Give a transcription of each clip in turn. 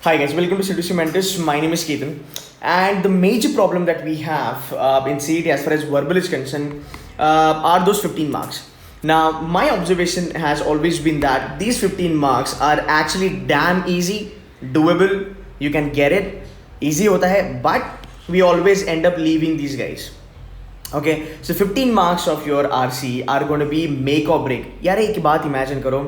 Hi guys, welcome to CET Mentors. My name is Ketan, and the major problem that we have in CET as far as verbal is concerned are those 15 marks. Now, my observation has always been that these 15 marks are actually damn easy, doable. You can get it, easy होता है, but we always end up leaving these guys. Okay so 15 marks of your RC are going to be make or break. यार एक बात imagine करो,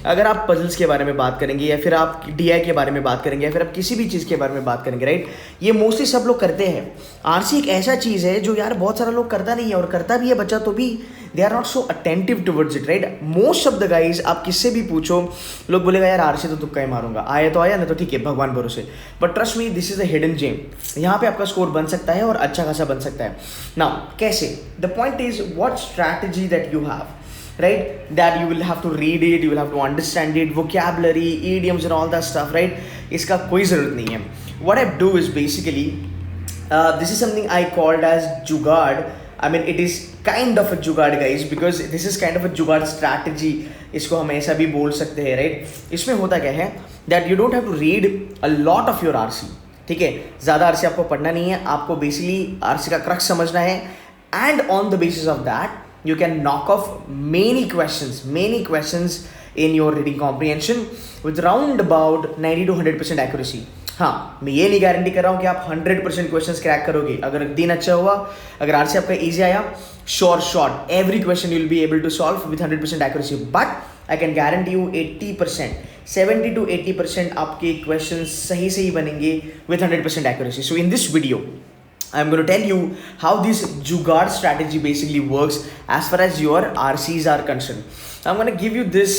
अगर आप puzzles के बारे में बात करेंगे या फिर आप डीआई के बारे में बात करेंगे या फिर आप किसी भी चीज़ के बारे में बात करेंगे, राइट, ये मोस्टली सब लोग करते हैं. आरसी एक ऐसा चीज़ है जो यार बहुत सारा लोग करता नहीं है, और करता भी है बच्चा तो भी they are not so attentive towards it, right. Most of the guys आप किससे भी पूछो, लोग बोलेगा यार आरसी तो तुक्का ही मारूंगा, आया तो आया, ना तो ठीक है भगवान भरोसे. But trust me, this is a hidden gem. यहाँ पे आपका स्कोर बन सकता है और अच्छा खासा बन सकता है. नाउ कैसे? The point is what strategy that you have, right, that you will have to read it, you will have to understand it, vocabulary, idioms and all that stuff, right. इसका कोई ज़रूरत नहीं है. What I do is basically this is something I called as जुगाड़. I mean it is kind of a जुगाड़ guys, because this is kind of a जुगाड़ strategy. इसको हम ऐसा भी बोल सकते हैं, right. इसमें होता क्या है that you don't have to read a lot of your RC, ठीक है. ज़्यादा RC आपको पढ़ना नहीं है, आपको basically RC का क्रक्स समझना है, and on the basis of that you can knock off many questions in your reading comprehension with round about 90 to 100% accuracy. हाँ, मैं ये नहीं गारंटी कर रहा हूँ कि आप 100% क्वेश्चंस क्रैक करोगे. अगर दिन अच्छा हुआ, अगर आरसी आपका इजी आया, short every question you will be able to solve with 100% accuracy. But I can guarantee you 80%, 70 to 80% आपके क्वेश्चन सही से ही बनेंगे with 100% accuracy. So in this video I'm going to tell you how this jugaad strategy basically works as far as your RCs are concerned. I'm going to give you this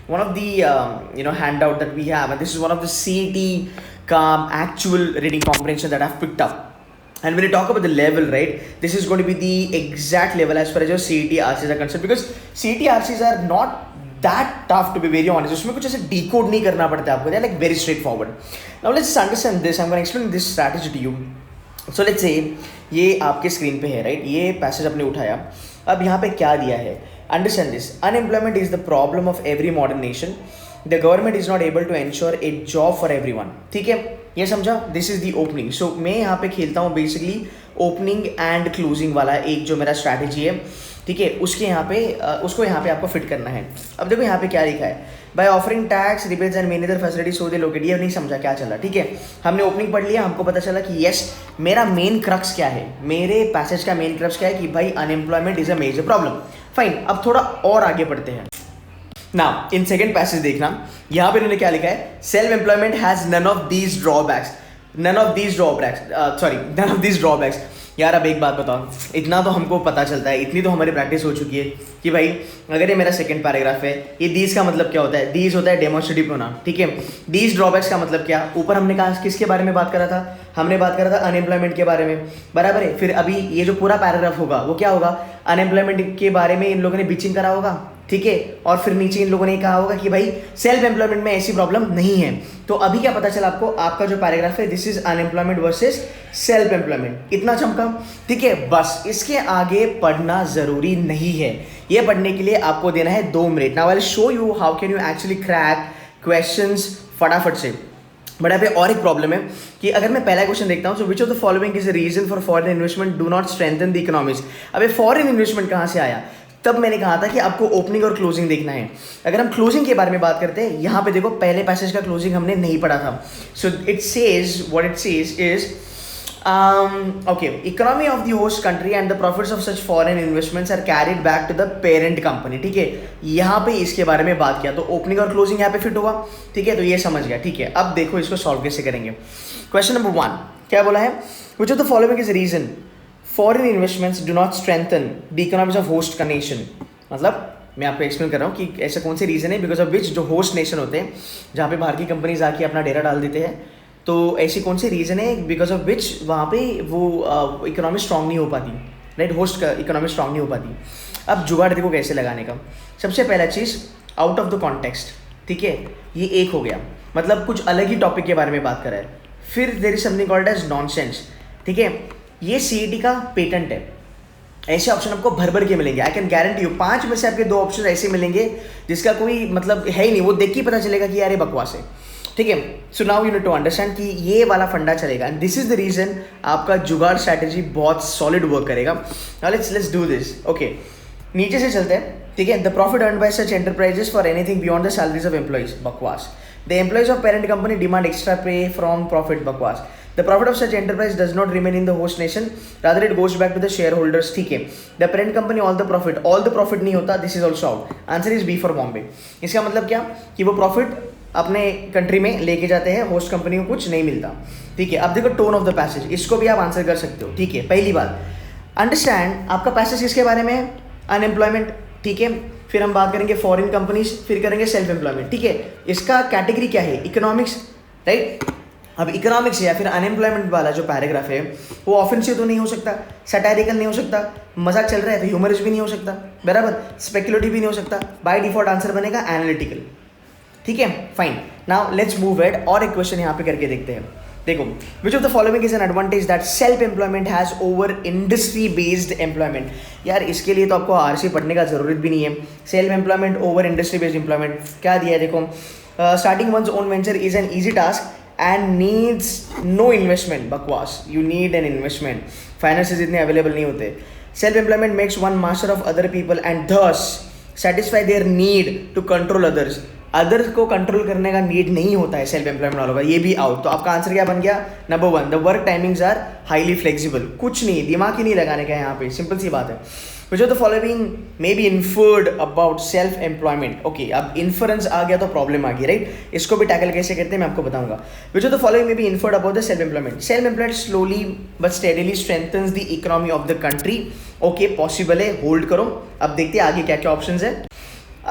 one of the handout that we have, and this is one of the CET actual reading comprehension that I've picked up. And when you talk about the level, right, this is going to be the exact level as far as your CET RCs are concerned, because CET RCs are not that tough, to be very honest. उसमें कुछ ऐसे decode नहीं करना पड़ता है आपको. They're like very straightforward. Now let's just understand this. I'm going to explain this strategy to you. So let's say ये आपके स्क्रीन पे है, राइट. ये पैसेज आपने उठाया. अब यहाँ पे क्या दिया है? Understand this. Unemployment is the problem of every modern nation. The government is not able to ensure a job for everyone. ठीक है, ये समझा? This is the opening. So मैं यहाँ पे खेलता हूँ बेसिकली ओपनिंग एंड क्लोजिंग वाला एक जो मेरा स्ट्रैटेजी है, ठीक है, उसको यहाँ पे आपको फिट करना है. अब देखो यहाँ पे क्या लिखा है, by offering tax rebates and many other facility so they locate. ये नहीं समझा क्या चला, ठीक है. हमने ओपनिंग पढ़ लिया, हमको पता चला कि यस मेरा मेन क्रक्स क्या है, मेरे पैसेज का मेन क्रक्स क्या है कि भाई unemployment is a major problem. Fine, अब थोड़ा और आगे बढ़ते हैं. नाउ इन सेकंड पैसेज देखना, यहाँ पे इन्होंने क्या लिखा है, self employment has none of these drawbacks. यार अब एक बात बताओ, इतना तो हमको पता चलता है, इतनी तो हमारी प्रैक्टिस हो चुकी है कि भाई अगर ये मेरा सेकंड पैराग्राफ है, ये दीज का मतलब क्या होता है? दीज होता है डेमोन्स्ट्रेटिव प्रोनाउन, ठीक है. दीज ड्रॉबैक्स का मतलब क्या? ऊपर हमने कहा किसके बारे में बात करा था? हमने बात करा था अनएम्प्लॉयमेंट के बारे में, बराबर है. फिर अभी ये जो पूरा पैराग्राफ होगा वो क्या होगा? अनएम्प्लॉयमेंट के बारे में इन लोगों ने बिचिंग करा होगा, ठीक है. और फिर नीचे इन लोगों ने कहा होगा कि भाई सेल्फ एम्प्लॉयमेंट में ऐसी प्रॉब्लम नहीं है. तो अभी क्या पता चला आपको? आपका जो पैराग्राफ है this is unemployment versus self employment. इतना चमका, ठीक है. बस इसके आगे पढ़ना जरूरी नहीं है. ये पढ़ने के लिए आपको देना है 2 minute. Now I will show you how can you actually crack questions फटाफट से. बट यहाँ पे और एक प्रॉब्लम है कि अगर मैं पहला क्वेश्चन देखता हूँ, so which of the following is a reason for foreign investment do not strengthen the economies. अबे फॉरेन इन्वेस्टमेंट कहाँ से आया? तब मैंने कहा था कि आपको ओपनिंग और क्लोजिंग देखना है. अगर हम क्लोजिंग के बारे में बात करते हैं, यहाँ पे देखो पहले पैसेज का क्लोजिंग हमने नहीं पढ़ा था. So it says what it says is okay, economy of the host country and the profits of such foreign investments are carried back to the parent company. ठीक है, यहाँ पे इसके बारे में बात किया, तो ओपनिंग और क्लोजिंग यहाँ पे फिट हुआ, ठीक है. तो ये समझ गया, ठीक है. अब देखो इसको सॉल्व कैसे करेंगे. क्वेश्चन नंबर 1 क्या बोला है? which of the following is reason foreign investments do not strengthen the economies of host nation. मतलब मैं आपको एक्सप्लेन कर रहा हूँ कि ऐसा कौन से रीज़न है बिकॉज ऑफ विच जो होस्ट नेशन होते हैं, जहाँ पे बाहर की कंपनीज आके अपना डेरा डाल देते हैं, तो ऐसी कौन सी रीज़न है बिकॉज ऑफ विच वहाँ पे वो इकोनॉमी स्ट्रांग नहीं हो पाती, राइट. होस्ट का इकोनॉमी स्ट्रांग नहीं हो पाती. अब जुगाड़ देखो कैसे लगाने का. सबसे पहला चीज़ आउट ऑफ द कॉन्टेक्स्ट, ठीक है. ये एक हो गया, मतलब कुछ अलग ही टॉपिक के बारे में बात कर रहा है. फिर there is something called as nonsense, ठीक है. ये CET का पेटेंट है. ऐसे ऑप्शन आपको भर भर के मिलेंगे. आई कैन गारंटी यू 5 में से आपके 2 ऑप्शन ऐसे मिलेंगे जिसका कोई मतलब है ही नहीं. वो देख के पता चलेगा कि यार ये बकवास है. ठीक है. So now you need to understand कि ये वाला फंडा चलेगा and this is the reason आपका जुगाड़ स्ट्रैटेजी बहुत सॉलिड वर्क करेगा. Now let's do this. Okay, नीचे से चलते हैं. ठीक है. The profit earned by such enterprises for anything beyond the salaries of employees. बकवास. The employees of parent company demand extra pay from profit. बकवास. The profit of such enterprise does not remain in the host nation, rather it goes back to the shareholders. ठीक है. The parent company all the profit नहीं होता. This is also out. Answer is B for Bombay. इसका मतलब क्या कि वो profit अपने कंट्री में लेके जाते हैं, होस्ट कंपनी को कुछ नहीं मिलता. ठीक है. अब देखो टोन ऑफ द पैसेज, इसको भी आप आंसर कर सकते हो. ठीक है. पहली बात अंडरस्टैंड आपका पैसेज किसके बारे में है? अनएम्प्लॉयमेंट. ठीक है. फिर हम बात करेंगे फॉरेन कंपनीज, फिर करेंगे सेल्फ एम्प्लॉयमेंट. ठीक है. इसका कैटेगरी क्या है? Economics, right. अब इकोनॉमिक्स या फिर अनएम्प्लॉयमेंट वाला जो पैराग्राफ है वो ऑफेंसिव तो नहीं हो सकता, सटायरिकल नहीं हो सकता, मजाक चल रहा है तो ह्यूमरस भी नहीं हो सकता, बराबर, स्पेकुलेटिव भी नहीं हो सकता. बाय डिफॉल्ट आंसर बनेगा एनालिटिकल. ठीक है. Fine. Now let's move head और एक क्वेश्चन यहाँ पे करके देखते हैं. देखो, विच of the following is an advantage that self employment has over industry based employment. यार इसके लिए तो आपको आरसी पढ़ने का जरूरत भी नहीं है. Self employment over industry based employment क्या दिया है देखो. Starting one's own venture is an easy task and needs no investment. बकवास. you need an investment. finances इतने available नहीं होते. self employment makes one master of other people and thus satisfy their need to control others. Others को control करने का need नहीं होता है सेल्फ एम्प्लॉयमेंट वालों का. ये भी आउट. तो आपका आंसर क्या बन गया? Number 1, the work timings are highly flexible. कुछ नहीं, दिमाग ही नहीं लगाने का यहाँ पे, सिंपल सी बात है. Which of the following may be inferred about self employment. Okay, अब इन्फरेंस आ गया तो प्रॉब्लम आ गई, राइट. इसको भी टैकल कैसे करते हैं मैं आपको बताऊंगा. विच of the following may be inferred about the self employment. Self employed slowly but steadily strengthens the economy of the country. Okay, possible है, होल्ड करो. अब देखते हैं आगे क्या क्या ऑप्शन है.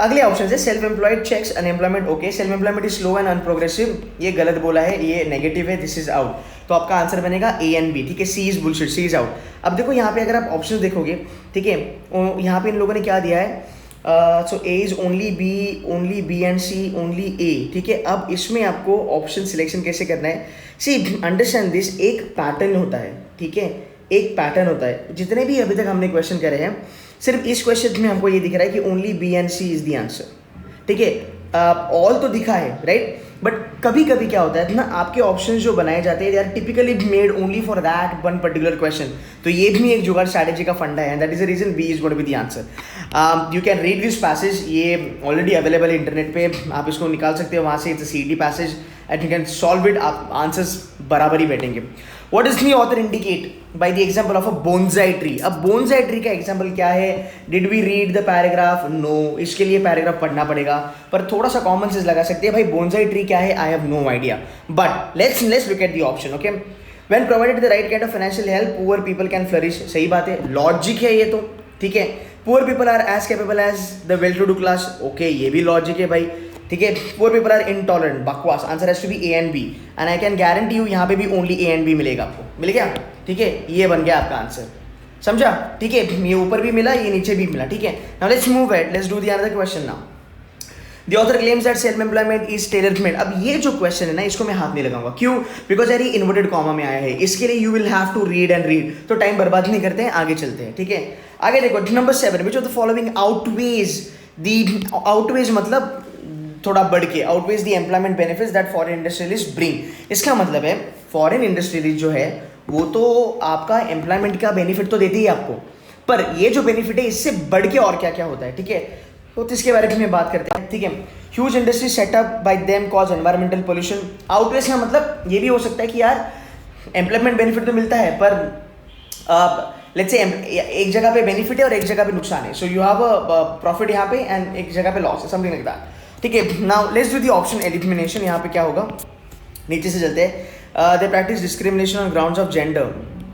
अगले ऑप्शन है self employed checks unemployment. Okay, self employment is slow and unprogressive. ये गलत बोला है, ये नेगेटिव है, दिस इज आउट. तो आपका आंसर बनेगा ए एंड बी. ठीक है. C is bullshit, C is out. अब देखो यहाँ पे अगर आप ऑप्शन देखोगे, ठीक है, यहाँ पे इन लोगों ने क्या दिया है. So A is only B and C only A. ठीक है. अब इसमें आपको ऑप्शन सिलेक्शन कैसे करना है. सी अंडरस्टैंड दिस, एक पैटर्न होता है. ठीक है. एक पैटर्न होता है. जितने भी अभी तक हमने क्वेश्चन करे हैं, सिर्फ इस क्वेश्चन में हमको ये दिख रहा है कि only B and C is the answer. ठीक है. ऑल तो दिखा है, राइट. बट कभी कभी क्या होता है ना, आपके ऑप्शंस जो बनाए जाते हैं they are typically made only for that one particular question. तो ये भी एक जुगाड़ स्ट्रैटेजी का फंडा है. That is the reason B is going to be the answer. You can read this passage. ये ऑलरेडी अवेलेबल है इंटरनेट पे, आप इसको निकाल सकते हो वहाँ से. It's CET passage and you can solve it. आप आंसर्स बराबर ही बैठेंगे. What does the author indicate by the example of a bonsai tree? अब bonsai tree का example क्या है? Did we read the paragraph? No. इसके लिए paragraph पढ़ना पड़ेगा, पर थोड़ा सा common sense लगा सकते हैं. भाई bonsai tree क्या है? I have no idea. But let's look at the option. Okay. When provided the right kind of financial help, poor people can flourish. सही बात है, logic है ये तो. ठीक है. Poor people are as capable as the well-to-do class. Okay, ये भी logic है भाई. ठीक है. Poor people are intolerant. बकवास. Answer has to be A and B and I can guarantee you यहाँ पे भी ओनली ए एंड बी मिलेगा आपको. मिल गया. ठीक है. ये बन गया आपका आंसर. समझा. ठीक है. ये ऊपर भी मिला, ये नीचे भी मिला. ठीक है. Now let's move it. Let's do the another question now. The author claims that self employment is tailor made. अब ये जो क्वेश्चन है ना, इसको मैं हाथ नहीं लगाऊंगा. क्यों? बिकॉज यार ये इन्वर्टेड कॉमा में आया है. इसके लिए you will have to read and read. तो टाइम बर्बाद नहीं करते हैं, आगे चलते हैं. ठीक है. आगे देखो. Number 7, which of the following outweighs मतलब थोड़ा बढ़ के, outweighs the employment benefits that foreign industrialist bring. इसका मतलब है फॉरेन इंडस्ट्रियलिस्ट जो है वो तो आपका एम्प्लॉयमेंट का बेनिफिट तो देते ही आपको, पर ये जो बेनिफिट है इससे बढ़ के और क्या क्या होता है. ठीक है. तो इसके बारे में बात करते हैं. ठीक है. Huge industry setup bye them cause environmental pollution. Outweighs का मतलब ये भी हो सकता है कि यार एम्प्लॉयमेंट बेनिफिट तो मिलता है, पर लेट्स से एक जगह पे बेनिफिट है और एक जगह पे नुकसान है. So you have a profit यहाँ पे एंड एक जगह पे लॉस है, समथिंग लाइक दैट. ठीक है. Now let's do the option elimination. यहाँ पे क्या होगा, नीचे से चलते हैं. They practice discrimination on grounds of gender.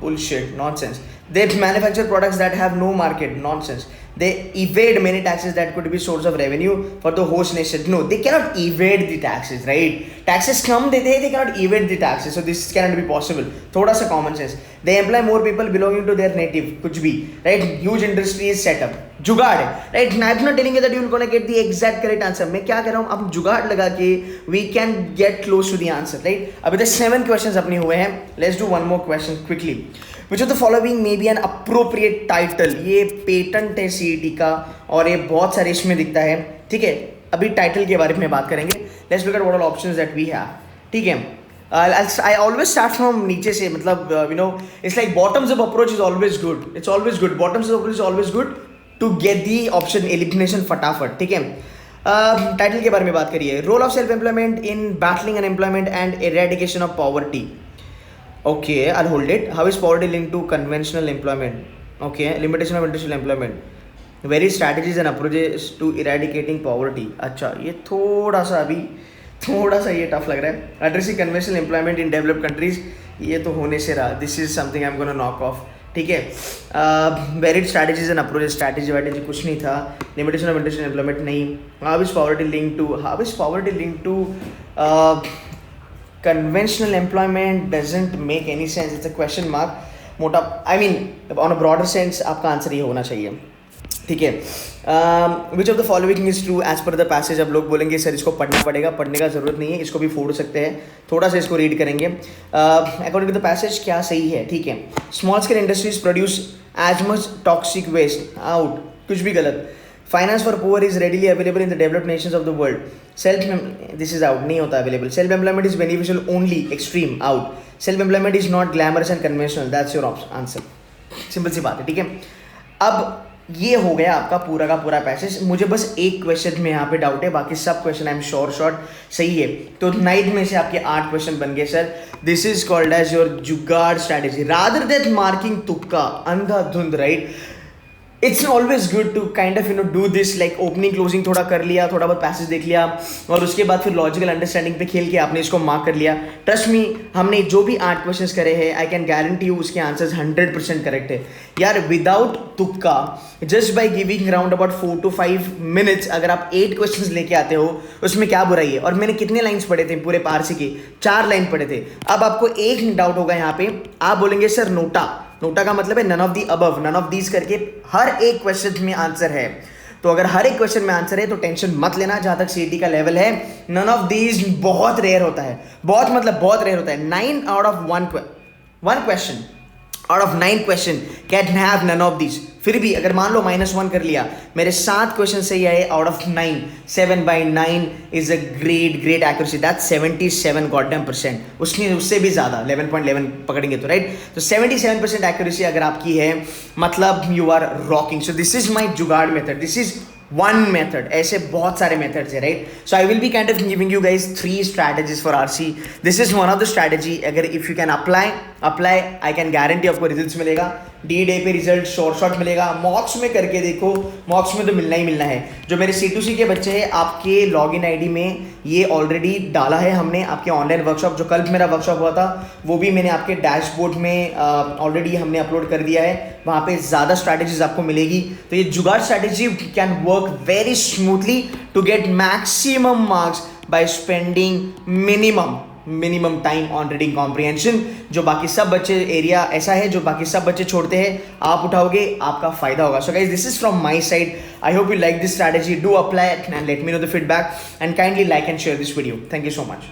Bullshit, nonsense. They manufacture products that have no market. Nonsense. They evade many taxes that could be source of revenue for the host nation. No, they cannot evade the taxes, right? Taxes come, they cannot evade the taxes. So this cannot be possible. थोड़ा सा common sense. They employ more people belonging to their native. कुछ भी, right? Huge industry is set up. जुगाड़ है, right? Now I'm not telling you that you will gonna get the exact correct answer. मैं क्या कह रहा हूँ, अब जुगाड़ लगा के we can get close to the answer, right? अभी तक 7 questions अपने हुए हैं. Let's do one more question quickly. Which of the following may be an appropriate title? ये पेटेंट है CET का और ये बहुत सारे इसमें दिखता है. ठीक है. अभी टाइटल के बारे में बात करेंगे. Let's look at what all options that we have. ठीक है. I always start from नीचे से, मतलब it's like bottoms up approach is always good. It's always good. Bottoms up approach is always good to get the option elimination फटाफट. ठीक है. Title के बारे में बात करिए. Role of self employment in battling unemployment and eradication of poverty. Okay, I'll hold it. How is poverty linked to conventional employment? Okay, limitation of industrial employment. Various strategies and approaches to eradicating poverty. अच्छा, ये थोड़ा सा ये tough लग रहा है. Addressing conventional employment in developed countries, ये तो होने से रहा. This is something I'm gonna knock off. ठीक है. Varied strategies and approaches. Strategy कुछ नहीं था. Limitation of industrial employment नहीं. How is poverty linked to conventional employment? Doesn't make any sense. It's a question mark. मोटा, I mean on a broader sense आपका answer ये होना चाहिए. ठीक है. Which of the following is true as per the passage. अब लोग बोलेंगे सर इसको पढ़ना पड़ेगा. पढ़ने का जरूरत नहीं है, इसको भी फोड़ सकते हैं. थोड़ा सा इसको रीड करेंगे. अकॉर्डिंग टू द पैसेज क्या सही है. ठीक है. Small scale industries produce as much toxic waste. Out. कुछ भी गलत. Finance for poor is readily available in the developed nations of the world. This is out. नहीं होता available. Self employment is beneficial only. Extreme. Out. Self employment is not glamorous and conventional. That's your answer. Simple सी बात है. ठीक है. अब ये हो गया आपका पूरा का पूरा पैसेज. मुझे बस एक क्वेश्चन में यहाँ पे डाउट है, बाकी सब question I am sure short सही है. तो 9 में से आपके 8 क्वेश्चन बन गए sir. This is called as your jugaad strategy rather than marking तुक्का अंधाधुंध. Right. It's always good to kind of do this, like opening closing थोड़ा कर लिया, थोड़ा बहुत पैसेज देख लिया और उसके बाद फिर लॉजिकल अंडरस्टैंडिंग पे खेल के आपने इसको मार्क कर लिया. ट्रस्ट मी, हमने जो भी 8 क्वेश्चंस करे हैं आई कैन गारंटी यू उसके आंसर्स 100% करेक्ट है यार. विदाउट तुक्का, just by giving round about 4 to 5 minutes अगर आप 8 क्वेश्चंस लेके आते हो उसमें क्या बुराई है. और मैंने कितने लाइन्स पढ़े थे पूरे पारसी के? 4 लाइन पढ़े थे. अब आपको एक डाउट होगा यहाँ पे, आप बोलेंगे सर नोटा का मतलब है none of the above, none of these करके हर एक क्वेश्चन में आंसर है. तो अगर हर एक क्वेश्चन में आंसर है तो टेंशन मत लेना. जहां तक सीईटी का लेवल है, नन ऑफ दीज बहुत रेयर होता है. बहुत रेयर होता है. 9 out of 1 question out of 9 question can have none of these. फिर भी अगर मान लो -1 कर लिया, मेरे 7 क्वेश्चन सही आए out of 9. 7/9 is a great accuracy. That's 77 goddamn%. उससे भी ज़्यादा 11.11 पकड़ेंगे तो राइट. तो 77% एक्यूरेसी अगर आपकी है मतलब you are rocking. So this is my jugaad method. This is one method. ऐसे बहुत सारे methods है right. So I will be kind of giving you guys 3 strategies for RC. This is one of the strategy. अगर if you can apply I can guarantee आपको results मिलेगा. Day पे result short मिलेगा. मॉक्स में करके देखो, मॉक्स में तो मिलना ही मिलना है. जो मेरे C2C के बच्चे हैं, आपके लॉगिन आईडी में ये ऑलरेडी डाला है हमने. आपके ऑनलाइन वर्कशॉप, जो कल मेरा वर्कशॉप हुआ था वो भी मैंने आपके डैशबोर्ड में ऑलरेडी हमने अपलोड कर दिया है. वहाँ पे ज़्यादा स्ट्रैटेजीज आपको मिलेगी. तो ये jugaad strategy can work very smoothly to get maximum marks by spending minimum time on reading comprehension. जो बाकी सब बच्चे एरिया ऐसा है जो बाकी सब बच्चे छोड़ते हैं, आप उठाओगे आपका फायदा होगा. So guys, this is from my side. I hope you like this strategy. Do apply and let me know the feedback and kindly like and share this video. Thank you so much.